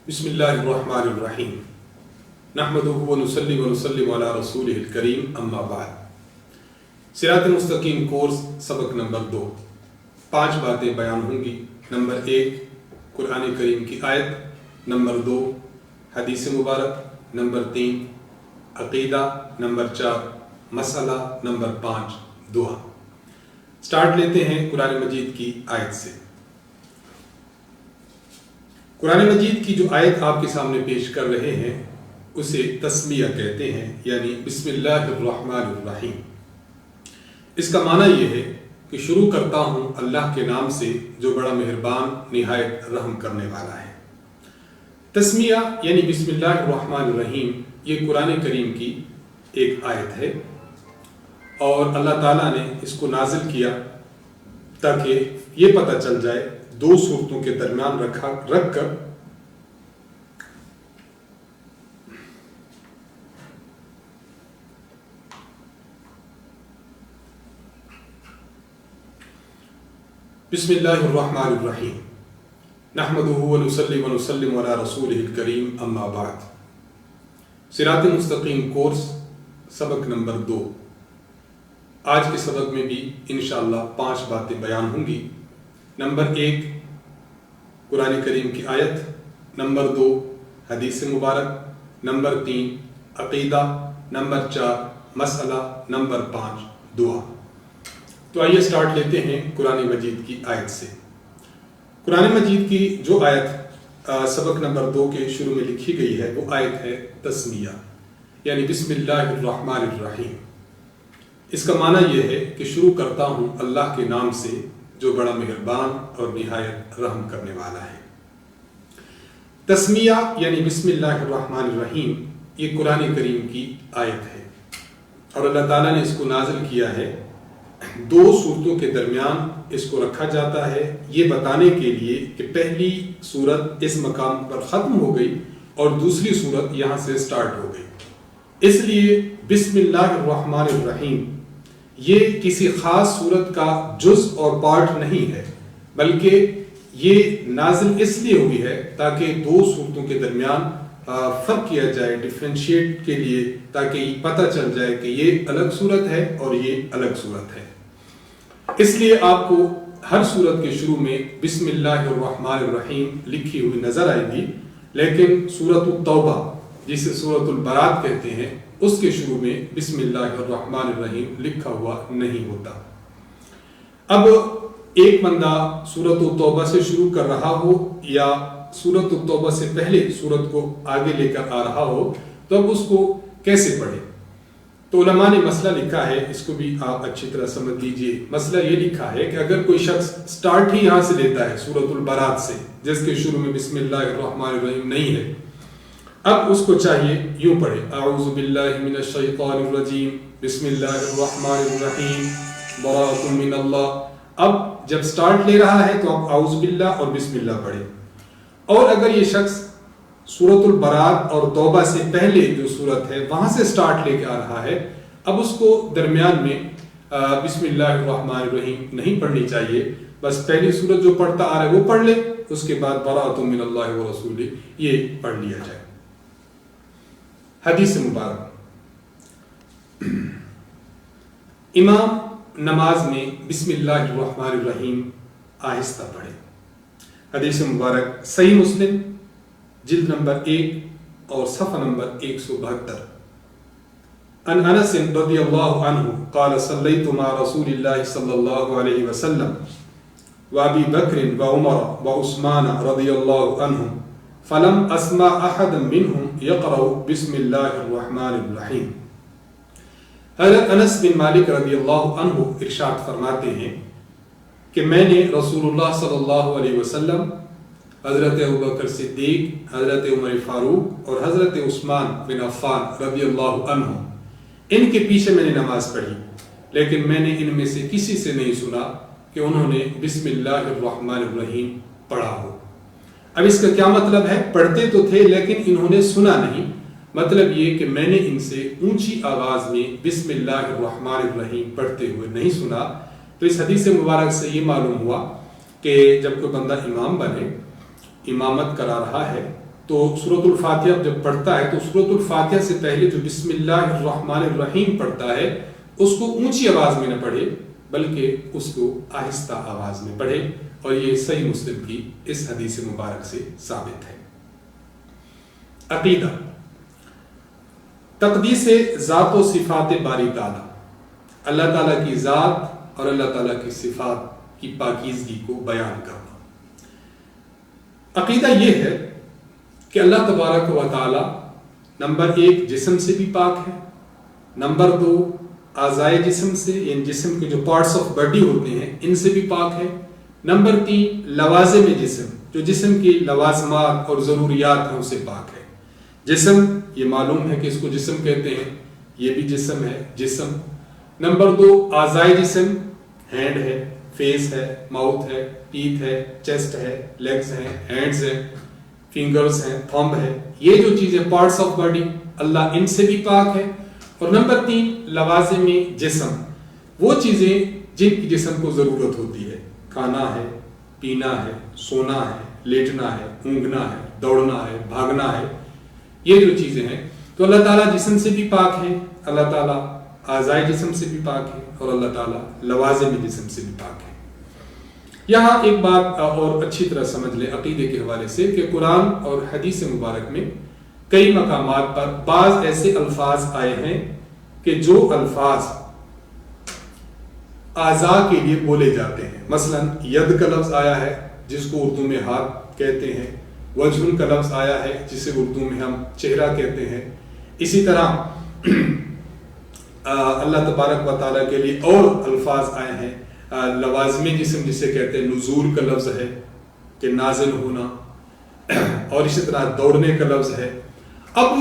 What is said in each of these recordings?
بسم اللہ الرحمن الرحیم نحمدہ ونصلی ونسلم علی رسولہ الکریم اما بعد۔ صراط مستقیم کورس سبق نمبر 2، 5 باتیں بیان ہوں گی۔ نمبر 1 قرآن کریم کی آیت، نمبر 2 حدیث مبارک، نمبر 3 عقیدہ، نمبر 4 مسئلہ، نمبر 5 دعا۔ سٹارٹ لیتے ہیں قرآن مجید کی آیت سے۔ قرآن مجید کی جو آیت آپ کے سامنے پیش کر رہے ہیں اسے تسمیہ کہتے ہیں، یعنی بسم اللہ الرحمن الرحیم۔ اس کا معنی یہ ہے کہ شروع کرتا ہوں اللہ کے نام سے جو بڑا مہربان نہایت رحم کرنے والا ہے۔ تسمیہ یعنی بسم اللہ الرحمن الرحیم یہ قرآن کریم کی ایک آیت ہے، اور اللہ تعالیٰ نے اس کو نازل کیا تاکہ یہ پتہ چل جائے، 2 صورتوں کے درمیان رکھ کر بسم اللہ الرحمن الرحیم نحمدہ ونصلی ونسلم علی رسولہ الکریم اما بعد۔ صراط مستقیم کورس سبق نمبر 2۔ آج کے سبق میں بھی انشاءاللہ 5 باتیں بیان ہوں گی۔ نمبر 1 قرآن کریم کی آیت، نمبر 2 حدیث مبارک، نمبر 3 عقیدہ، نمبر 4 مسئلہ، نمبر 5 دعا۔ تو آئیے سٹارٹ لیتے ہیں قرآن مجید کی آیت سے۔ قرآن مجید کی جو آیت سبق نمبر 2 کے شروع میں لکھی گئی ہے وہ آیت ہے تسمیہ، یعنی بسم اللہ الرحمن الرحیم۔ اس کا معنی یہ ہے کہ شروع کرتا ہوں اللہ کے نام سے جو بڑا مہربان اور نہایت رحم کرنے والا ہے۔ تسمیہ یعنی بسم اللہ الرحمن الرحیم یہ قرآن کریم کی آیت ہے، اور اللہ تعالیٰ نے اس کو نازل کیا ہے 2 صورتوں کے درمیان اس کو رکھا جاتا ہے، یہ بتانے کے لیے کہ پہلی صورت اس مقام پر ختم ہو گئی اور دوسری صورت یہاں سے سٹارٹ ہو گئی۔ اس لیے بسم اللہ الرحمن الرحیم یہ کسی خاص صورت کا جز اور پارٹ نہیں ہے، بلکہ یہ نازل اس لیے ہوئی ہے تاکہ 2 صورتوں کے درمیان فرق کیا جائے، ڈیفرینشیٹ کے لیے، تاکہ یہ پتہ چل جائے کہ یہ الگ صورت ہے اور یہ الگ صورت ہے۔ اس لیے آپ کو ہر صورت کے شروع میں بسم اللہ الرحمن الرحیم لکھی ہوئی نظر آئے گی، لیکن سورۃ التوبہ جسے سورۃ البراۃ کہتے ہیں اس کے شروع میں بسم اللہ الرحمن الرحیم لکھا ہوا نہیں ہوتا۔ اب ایک بندہ سورۃ التوبہ سے شروع کر رہا ہو یا سورۃ التوبہ سے پہلے سورت کو آگے لے کر آ رہا ہو تو اب اس کو کیسے پڑھے؟ تو علماء نے مسئلہ لکھا ہے، اس کو بھی آپ اچھی طرح سمجھ لیجئے۔ مسئلہ یہ لکھا ہے کہ اگر کوئی شخص سٹارٹ ہی یہاں سے لیتا ہے سورۃ البراۃ سے، جس کے شروع میں بسم اللہ الرحمن الرحیم نہیں ہے، اب اس کو چاہیے یوں پڑھے، اعوذ باللہ من الشیطان الرجیم بسم اللہ الرحمن الرحیم براۃ من اللہ۔ اب جب سٹارٹ لے رہا ہے تو آپ اعوذ باللہ اور بسم اللہ پڑھے۔ اور اگر یہ شخص سورۃ البراۃ اور توبہ سے پہلے جو سورت ہے وہاں سے سٹارٹ لے کے آ رہا ہے، اب اس کو درمیان میں بسم اللہ الرحمن الرحیم نہیں پڑھنی چاہیے، بس پہلی سورت جو پڑھتا آ رہا ہے وہ پڑھ لے، اس کے بعد براۃ من اللہ ورسولہ یہ پڑھ لیا جائے۔ حدیث مبارک، امام نماز میں بسم اللہ الرحمن الرحیم آہستہ پڑھے۔ حدیث مبارک صحیح مسلم جلد نمبر 1 اور صفحہ نمبر 172۔ ان انس رضی اللہ عنہ قال صلیت مع رسول اللہ صلی اللہ علیہ وسلم وابی بکر وعمر وعثمان رضی اللہ عنہم فلم اسمع احد منہم یقرأ بسم اللہ الرحمن الرحیم۔ حضرت انس بن مالک رضی اللہ عنہ ارشاد فرماتے ہیں کہ میں نے رسول اللہ صلی اللہ علیہ وسلم، حضرت ابوبکر صدیق، حضرت عمر فاروق اور حضرت عثمان بن عفان رضی اللہ عنہ ان کے پیچھے میں نے نماز پڑھی، لیکن میں نے ان میں سے کسی سے نہیں سنا کہ انہوں نے بسم اللہ الرحمن الرحیم پڑھا ہو۔ اب اس کا کیا مطلب ہے؟ پڑھتے تو تھے لیکن انہوں نے سنا نہیں، مطلب یہ کہ میں نے ان سے اونچی آواز میں بسم اللہ الرحمن الرحیم پڑھتے ہوئے نہیں سنا۔ تو اس حدیث مبارک سے یہ معلوم ہوا کہ جب کوئی بندہ امام بنے، امامت کرا رہا ہے تو سورۃ الفاتحہ جب پڑھتا ہے تو سورۃ الفاتحہ سے پہلے جو بسم اللہ الرحمن الرحیم پڑھتا ہے اس کو اونچی آواز میں نہ پڑھے بلکہ اس کو آہستہ آواز میں پڑھے، اور یہ صحیح مسلم کی اس حدیث مبارک سے ثابت ہے۔ عقیدہ، تقدیس ذات و صفات باری تعالیٰ، اللہ تعالیٰ کی ذات اور اللہ تعالیٰ کی صفات کی پاکیزگی کو بیان کرنا۔ عقیدہ یہ ہے کہ اللہ تبارک و تعالیٰ نمبر 1 جسم سے بھی پاک ہے، نمبر 2 اعضائے جسم سے، یعنی جسم کے جو پارٹس آف باڈی ہوتے ہیں ان سے بھی پاک ہے، نمبر 3 لوازم جسم، جو جسم کی لوازمات اور ضروریات ہیں اسے پاک ہے۔ جسم یہ معلوم ہے کہ اس کو جسم کہتے ہیں، یہ بھی جسم ہے، جسم۔ نمبر 2 اعضائے جسم، ہینڈ ہے، فیس ہے، ماؤتھ ہے، ٹیتھ ہے، چیسٹ ہے، لیگز ہیں، ہینڈز ہیں، فنگرز ہیں، تھمب ہے، یہ جو چیزیں پارٹس آف باڈی اللہ ان سے بھی پاک ہے۔ اور نمبر 3 لوازم جسم، وہ چیزیں جن کی جسم کو ضرورت ہوتی ہے، کھانا ہے، پینا ہے، سونا ہے، لیٹنا ہے، اونگنا ہے، دوڑنا ہے، بھاگنا ہے، یہ جو چیزیں ہیں، تو اللہ تعالیٰ جسم سے بھی پاک ہیں، اللہ تعالیٰ اعضائے جسم سے بھی پاک ہے، اور اللہ تعالیٰ لوازم جسم سے بھی پاک ہے۔ یہاں ایک بات اور اچھی طرح سمجھ لیں عقیدے کے حوالے سے کہ قرآن اور حدیث مبارک میں کئی مقامات پر بعض ایسے الفاظ آئے ہیں کہ جو الفاظ اعضاء کے لیے بولے جاتے ہیں، مثلا ید کا لفظ آیا ہے جس کو اردو میں ہاتھ کہتے ہیں، وجہ کا لفظ آیا ہے جسے اردو میں ہم چہرہ کہتے ہیں، اسی طرح اللہ تبارک و تعالیٰ کے لیے اور الفاظ آئے ہیں، لوازم جسم جسے کہتے ہیں، نزول کا لفظ ہے کہ نازل ہونا، اور اسی طرح دوڑنے کا لفظ ہے۔ اب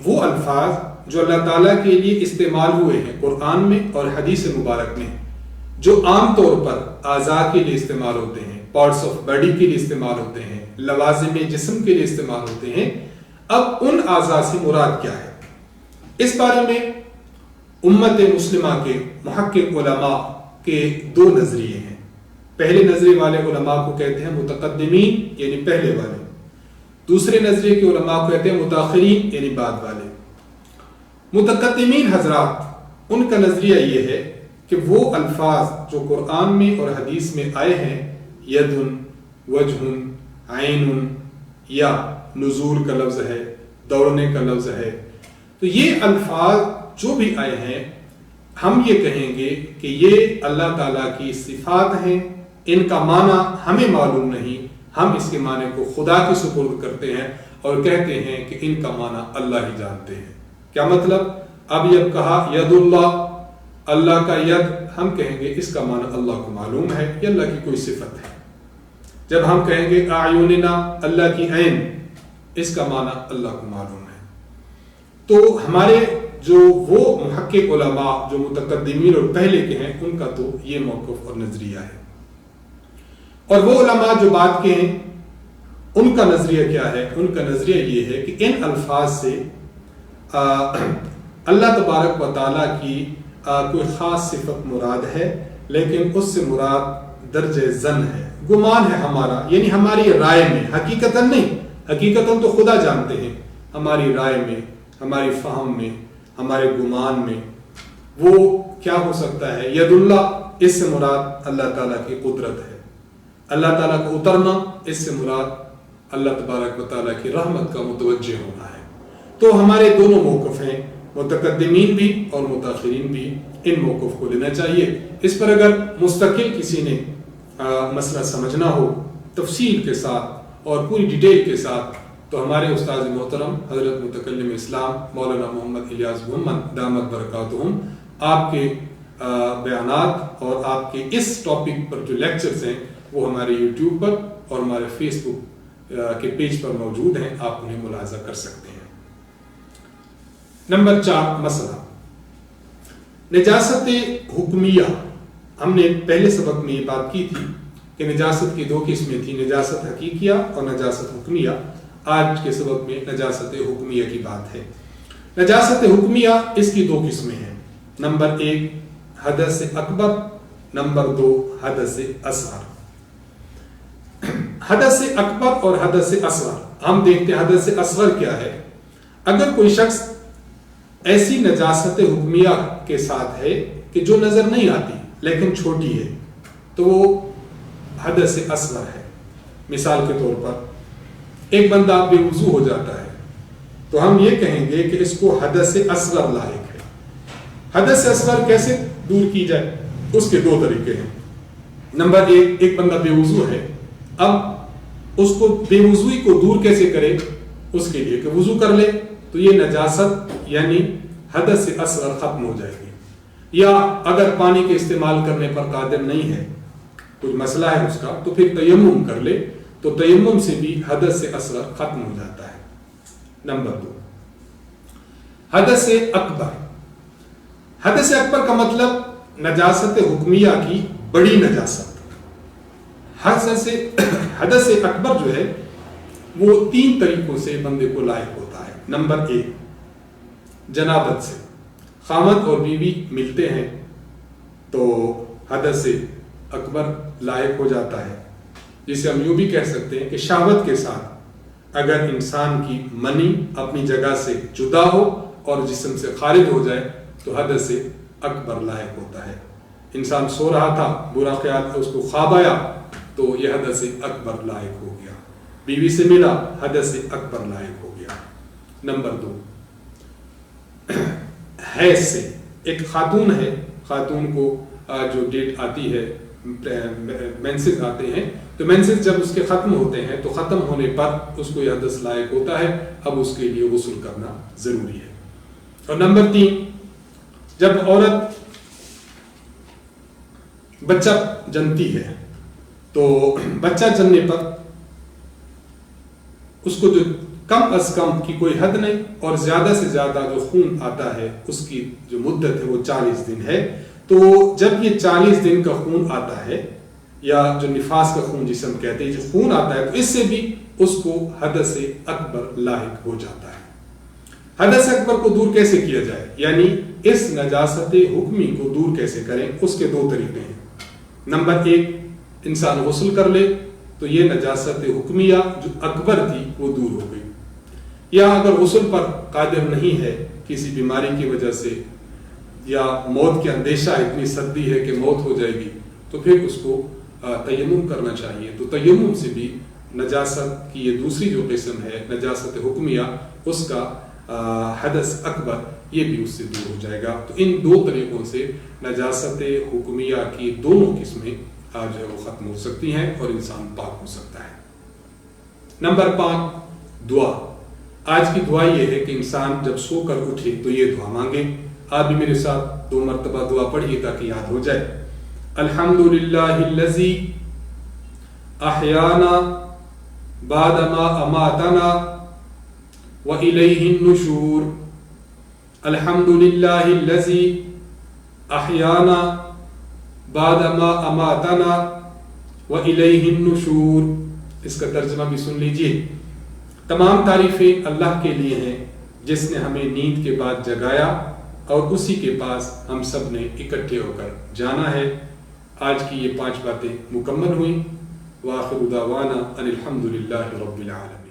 وہ الفاظ جو اللہ تعالیٰ کے لیے استعمال ہوئے ہیں قرآن میں اور حدیث مبارک میں، جو عام طور پر اعضاء کے لیے استعمال ہوتے ہیں، پارٹس آف باڈی کے لیے استعمال ہوتے ہیں، لوازم جسم کے لیے استعمال ہوتے ہیں، اب ان اعضاء سے مراد کیا ہے؟ اس بارے میں امت مسلمہ کے محقق علماء کے 2 نظریے ہیں۔ پہلے نظریے والے علماء کو کہتے ہیں متقدمین یعنی پہلے والے، دوسرے نظریے کے علماء کو کہتے ہیں متاخرین یعنی بعد والے۔ متقدمین حضرات ان کا نظریہ یہ ہے کہ وہ الفاظ جو قرآن میں اور حدیث میں آئے ہیں، ید، وجہ، عین، یا نزول کا لفظ ہے، دوڑنے کا لفظ ہے، تو یہ الفاظ جو بھی آئے ہیں ہم یہ کہیں گے کہ یہ اللہ تعالیٰ کی صفات ہیں، ان کا معنی ہمیں معلوم نہیں، ہم اس کے معنی کو خدا کے سپرد کرتے ہیں اور کہتے ہیں کہ ان کا معنی اللہ ہی جانتے ہیں۔ کیا مطلب؟ اب یہ کہا ید اللہ، اللہ کا ید، ہم کہیں گے اس کا معنی اللہ کو معلوم ہے، یہ اللہ کی کوئی صفت ہے۔ جب ہم کہیں گے اعیننا، اللہ کی عین، اس کا معنی اللہ کو معلوم ہے۔ تو ہمارے جو وہ محقق علماء جو متقدمین اور پہلے کے ہیں ان کا تو یہ موقف اور نظریہ ہے، اور وہ علماء جو بعد کے ہیں ان کا نظریہ کیا ہے؟ ان کا نظریہ یہ ہے کہ ان الفاظ سے اللہ تبارک و تعالیٰ کی کوئی خاص صفت مراد ہے، لیکن اس سے مراد درجہ ظن ہے، گمان ہے ہمارا، یعنی ہماری رائے میں، حقیقتاً نہیں، حقیقتاً تو خدا جانتے ہیں، ہماری رائے میں، ہماری فہم میں، ہمارے گمان میں وہ کیا ہو سکتا ہے؟ ید اللہ، اس سے مراد اللہ تعالیٰ کی قدرت ہے، اللہ تعالیٰ کو اترنا، اس سے مراد اللہ تبارک و تعالیٰ کی رحمت کا متوجہ ہونا ہے۔ تو ہمارے دونوں موقف ہیں، متقدمین بھی اور متاخرین بھی، ان موقف کو لینا چاہیے۔ اس پر اگر مستقل کسی نے مسئلہ سمجھنا ہو تفصیل کے ساتھ اور پوری ڈیٹیل کے ساتھ تو ہمارے استاد محترم حضرت متکلم اسلام مولانا محمد الیاس محمد دامت برکاتہم آپ کے بیانات اور آپ کے اس ٹاپک پر جو لیکچرز ہیں وہ ہمارے یوٹیوب پر اور ہمارے فیس بک کے پیج پر موجود ہیں، آپ انہیں ملاحظہ کر سکتے ہیں۔ نمبر 4 مسئلہ نجاست حکمیہ۔ ہم نے پہلے سبق میں یہ بات کی تھی کہ نجاست کی 2 قسمیں تھیں، نجاست حقیقیہ اور نجاست حکمیہ۔ آج کے سبق میں نجاست حکمیہ کی بات ہے۔ نجاست حکمیہ اس کی 2 قسمیں ہیں، نمبر 1 حدث اکبر، نمبر 2 حدث اصغر۔ حدث اکبر اور حدث اصغر ہم دیکھتے ہیں حدث اصغر کیا ہے. اگر کوئی شخص ایسی نجاست حکمیہ کے ساتھ ہے کہ جو نظر نہیں آتی لیکن چھوٹی ہے تو وہ حدث اصغر ہے. مثال کے طور پر ایک بندہ بے وضو ہو جاتا ہے تو ہم یہ کہیں گے کہ اس کو حدث اصغر لاحق ہے. حدث اصغر کیسے دور کی جائے؟ اس کے دو طریقے ہیں. نمبر ایک بندہ بے وضو ہے، اب اس کو بے وضوئی کو دور کیسے کرے؟ اس کے لیے کہ وضو کر لے تو یہ نجاست یعنی حدث اصغر ختم ہو جائے گی. یا اگر پانی کے استعمال کرنے پر قادر نہیں ہے، کچھ مسئلہ ہے اس کا، تو پھر تیمم کر لے تو تیمم سے بھی حدث اصغر ختم ہو جاتا ہے. نمبر 2 حدث اکبر. حدث اکبر کا مطلب نجاست حکمیہ کی بڑی نجاست. حدث اکبر جو ہے وہ 3 طریقوں سے بندے کو لاحق ہوتا ہے. نمبر 1 جنابت سے. خاوند اور بیوی ملتے ہیں تو حدث اکبر لاحق ہو جاتا ہے، جسے ہم یوں بھی کہہ سکتے ہیں کہ شہوت کے ساتھ اگر انسان کی منی اپنی جگہ سے جدا ہو اور جسم سے خارج ہو جائے تو حدث اکبر لاحق ہوتا ہے. انسان سو رہا تھا، برا خیال اس کو خواب آیا تو یہ حدث اکبر لاحق ہو گیا. بیوی سے ملا، حدث اکبر لاحق ہو گیا. نمبر 2 حیض سے. ایک خاتون ہے، خاتون کو جو ڈیٹ آتی ہے، مینسز آتے ہیں، تو مینسز جب اس کے ختم ہوتے ہیں تو ختم ہونے پر اس کو یہ حدث لاحق ہوتا ہے. اب اس کے لیے غسل کرنا ضروری ہے. اور نمبر 3 جب عورت بچہ جنتی ہے تو بچہ جننے پر اس کو جو کم از کم کی کوئی حد نہیں اور زیادہ سے زیادہ جو خون آتا ہے اس کی جو مدت ہے وہ 40 دن ہے. تو جب یہ 40 دن کا خون آتا ہے یا جو نفاس کا خون جسے ہم کہتے ہیں، جو خون آتا ہے، تو اس سے بھی اس کو حدث اکبر لاحق ہو جاتا ہے. حدث اکبر کو دور کیسے کیا جائے، یعنی اس نجاست حکمی کو دور کیسے کریں؟ اس کے 2 طریقے ہیں. نمبر 1 انسان غسل کر لے تو یہ نجاست حکمیہ جو اکبر تھی وہ دور ہو گئی. یا اگر غسل پر قادر نہیں ہے کسی بیماری کی وجہ سے یا موت کے اندیشہ، اتنی سردی ہے کہ موت ہو جائے گی، تو پھر اس کو تیمم کرنا چاہیے. تو تیمم سے بھی نجاست کی یہ دوسری جو قسم ہے نجاست حکمیہ، اس کا حدث اکبر یہ بھی اس سے دور ہو جائے گا. تو ان 2 طریقوں سے نجاست حکمیہ کی دونوں قسمیں جو ہے وہ ختم ہو سکتی ہیں اور انسان پاک ہو سکتا ہے. نمبر 5 دعا. آج کی دعا یہ ہے کہ انسان جب سو کر اٹھے تو یہ دعا مانگے. آپ بھی میرے ساتھ 2 مرتبہ دعا پڑھیے تاکہ یاد ہو جائے. الحمدللہ الذی احیانا بعد ما اماتنا وإلیہ النشور. الحمدللہ الذی احیانا بعد ما اماتنا وإلیہ النشور. اس کا ترجمہ بھی سن لیجئے. تمام تعریفیں اللہ کے لیے ہیں جس نے ہمیں نیند کے بعد جگایا اور اسی کے پاس ہم سب نے اکٹھے ہو کر جانا ہے. آج کی یہ 5 باتیں مکمل ہوئیں. وآخر دعوانا ان الحمدللہ رب العالمین.